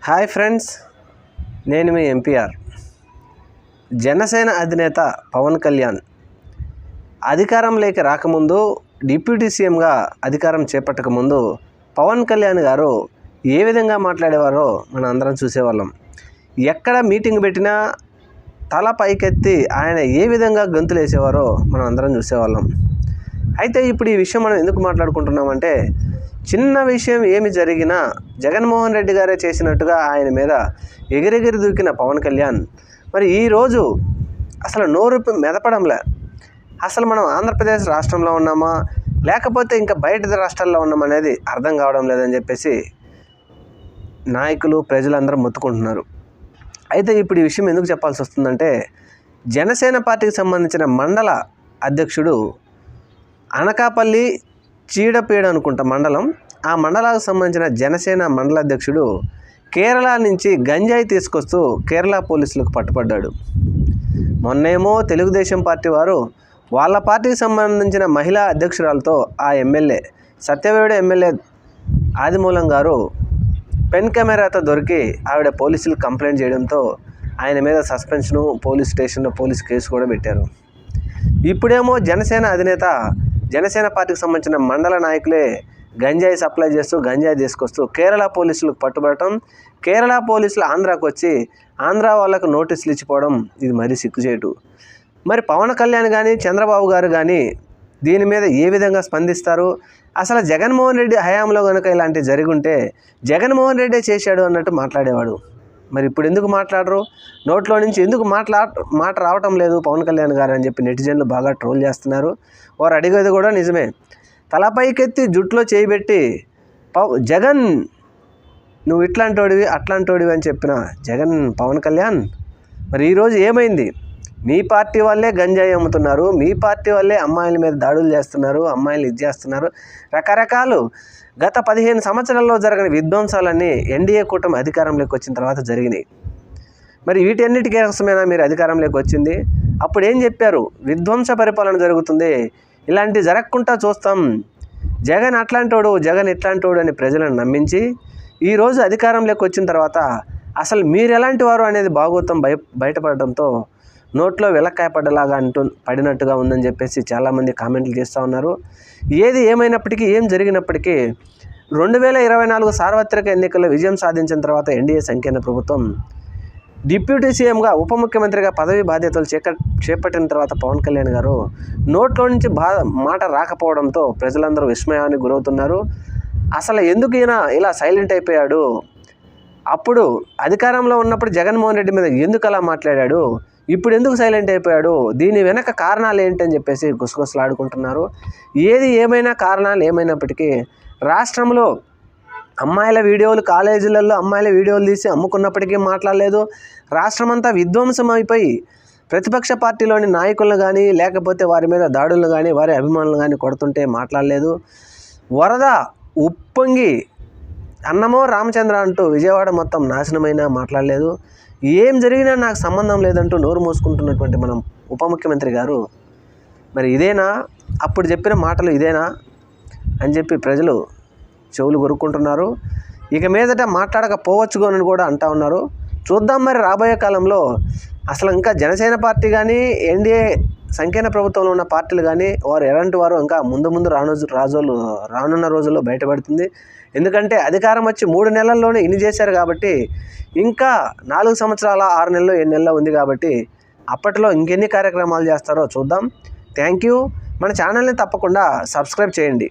Hi friends, నేను మీ MPR. Janasena అధినేత పవన్ కళ్యాణ్ అధికారంలోకి రాకముందు, డిప్యూటీ సీఎంగా అధికారం చేపట్టకముందు పవన్ కళ్యాణ్ గారు ఏ విధంగా మాట్లాడేవారో మనం అందరం చూసేవాళ్ళం. ఎక్కడ మీటింగ్ పెట్టినా తల పైకెత్తి ఆయన ఏ విధంగా గొంతులు వేసేవారో మనం అందరం చూసేవాళ్ళం. అయితే ఇప్పుడు ఈ విషయం మనం ఎందుకు మాట్లాడుకుంటున్నామంటే, చిన్న విషయం ఏమి జరిగినా జగన్మోహన్ రెడ్డి గారే చేసినట్టుగా ఆయన మీద ఎగిరెగిరి దూకిన పవన్ కళ్యాణ్ మరి ఈరోజు అసలు నోరు మెదపడంలే. అసలు మనం ఆంధ్రప్రదేశ్ రాష్ట్రంలో ఉన్నామా లేకపోతే ఇంకా బయట రాష్ట్రాల్లో ఉన్నామనేది అర్థం కావడం లేదని చెప్పేసి నాయకులు ప్రజలందరూ మొత్తుకుంటున్నారు. అయితే ఇప్పుడు ఈ విషయం ఎందుకు చెప్పాల్సి వస్తుందంటే, జనసేన పార్టీకి సంబంధించిన మండల అధ్యక్షుడు అనకాపల్లి చీడపీడ అనుకుంటా మండలం, ఆ మండలానికి సంబంధించిన జనసేన మండల అధ్యక్షుడు కేరళ నుంచి గంజాయి తీసుకొస్తూ కేరళ పోలీసులకు పట్టుపడ్డాడు. మొన్నేమో తెలుగుదేశం పార్టీ వారు వాళ్ళ పార్టీకి సంబంధించిన మహిళా అధ్యక్షురాలతో ఆ ఎమ్మెల్యే సత్యవేడు ఎమ్మెల్యే ఆదిమూలం గారు పెన్ కెమెరాతో దొరికి ఆవిడ పోలీసులకు కంప్లైంట్ చేయడంతో ఆయన మీద సస్పెన్షను, పోలీస్ స్టేషన్లో పోలీస్ కేసు కూడా పెట్టారు. ఇప్పుడేమో జనసేన అధినేత జనసేన పార్టీకి సంబంధించిన మండల నాయకులే గంజాయి సప్లై చేస్తూ గంజాయి తీసుకొస్తూ కేరళ పోలీసులకు పట్టుబడటం, కేరళ పోలీసులు ఆంధ్రాకు వచ్చి ఆంధ్ర వాళ్ళకు నోటీసులు ఇచ్చిపోవడం ఇది మరీ సిగ్గుచేటు. మరి పవన్ కళ్యాణ్ కానీ చంద్రబాబు గారు కానీ దీని మీద ఏ విధంగా స్పందిస్తారు? అసలు జగన్మోహన్ రెడ్డి హయాంలో కనుక ఇలాంటివి జరిగి ఉంటే జగన్మోహన్ రెడ్డే చేశాడు అన్నట్టు మాట్లాడేవాడు. మరి ఇప్పుడు ఎందుకు మాట్లాడరు? నోట్లో నుంచి ఎందుకు మాట రావటం లేదు పవన్ కళ్యాణ్ గారు అని చెప్పి నెటిజన్లు బాగా ట్రోల్ చేస్తున్నారు. వారు అడిగేది కూడా నిజమే. తలపైకెత్తి జుట్లో చేయబెట్టి జగన్ నువ్వు ఇట్లాంటోడివి అట్లాంటోడివి అని చెప్పిన పవన్ కళ్యాణ్ మరి ఈరోజు ఏమైంది? మీ పార్టీ వాళ్ళే గంజాయి అమ్ముతున్నారు, మీ పార్టీ వాళ్ళే అమ్మాయిల మీద దాడులు చేస్తున్నారు, అమ్మాయిలు ఇది చేస్తున్నారు. రకరకాలు గత 15 సంవత్సరాల్లో జరిగిన విధ్వంసాలన్నీ ఎన్డీఏ కూటమి అధికారంలోకి వచ్చిన తర్వాత జరిగినాయి. మరి వీటన్నిటికీ కోసమేనా మీరు అధికారంలోకి వచ్చింది? అప్పుడు ఏం చెప్పారు? విధ్వంస పరిపాలన జరుగుతుంది, ఇలాంటి జరగకుండా చూస్తాం, జగన్ అట్లాంటోడు జగన్ ఇట్లాంటోడు అని ప్రజలను నమ్మించి ఈరోజు అధికారంలోకి వచ్చిన తర్వాత అసలు మీరు ఎలాంటి వారు అనేది భాగోతం బయటపడడంతో నోట్లో వెలక్కాయ పడ్డలాగా పడినట్టుగా ఉందని చెప్పేసి చాలామంది కామెంట్లు చేస్తూ ఉన్నారు. ఏది ఏమైనప్పటికీ, ఏం జరిగినప్పటికీ 2024 సార్వత్రిక ఎన్నికల్లో విజయం సాధించిన తర్వాత ఎన్డీఏ సంకీర్ణ ప్రభుత్వం డిప్యూటీ సీఎంగా ఉప ముఖ్యమంత్రిగా పదవి బాధ్యతలు చేపట్టిన తర్వాత పవన్ కళ్యాణ్ గారు నోట్లో నుంచి మాట రాకపోవడంతో ప్రజలందరూ విస్మయానికి గురవుతున్నారు. అసలు ఎందుకు ఈయన ఇలా సైలెంట్ అయిపోయాడు? అప్పుడు అధికారంలో ఉన్నప్పుడు జగన్మోహన్ రెడ్డి మీద ఎందుకు అలా మాట్లాడాడు? ఇప్పుడు ఎందుకు సైలెంట్ అయిపోయాడు? దీని వెనక కారణాలు ఏంటని చెప్పేసి గుసగుసలాడుకుంటున్నారు. ఏది ఏమైనా కారణాలు ఏమైనప్పటికీ రాష్ట్రంలో అమ్మాయిల వీడియోలు, కాలేజీలలో అమ్మాయిల వీడియోలు తీసి అమ్ముకున్నప్పటికీ మాట్లాడలేదు. రాష్ట్రమంతా విధ్వంసం అయిపోయి ప్రతిపక్ష పార్టీలోని నాయకులను కానీ లేకపోతే వారి మీద దాడులను కానీ వారి అభిమానులు కానీ కొడుతుంటే మాట్లాడలేదు. వరద ఉప్పొంగి అన్నమో రామచంద్ర అంటూ విజయవాడ మొత్తం నాశనమైనా మాట్లాడలేదు. ఏం జరిగినా నాకు సంబంధం లేదంటూ నోరు మోసుకుంటున్నటువంటి మనం ఉప ముఖ్యమంత్రి గారు మరి ఇదేనా? అప్పుడు చెప్పిన మాటలు ఇదేనా అని చెప్పి ప్రజలు చెవులు కొరుక్కుంటున్నారు. ఇక మీదట మాట్లాడకపోవచ్చు అని కూడా అంటూ ఉన్నారు. చూద్దాం మరి రాబోయే కాలంలో అసలు ఇంకా జనసేన పార్టీ కానీ ఎన్డీఏ సంకీర్ణ ప్రభుత్వంలో ఉన్న పార్టీలు కానీ వారు ఎలాంటి వారు ఇంకా ముందు రానున్న రోజుల్లో బయటపడుతుంది. ఎందుకంటే అధికారం వచ్చి 3 నెలల్లోనే ఇన్ని చేశారు కాబట్టి ఇంకా 4 సంవత్సరాల 6 నెలలు 7 నెలలు ఉంది కాబట్టి అప్పట్లో ఇంకెన్ని కార్యక్రమాలు చేస్తారో చూద్దాం. Thank you. మన ఛానల్ని తప్పకుండా సబ్స్క్రైబ్ చేయండి.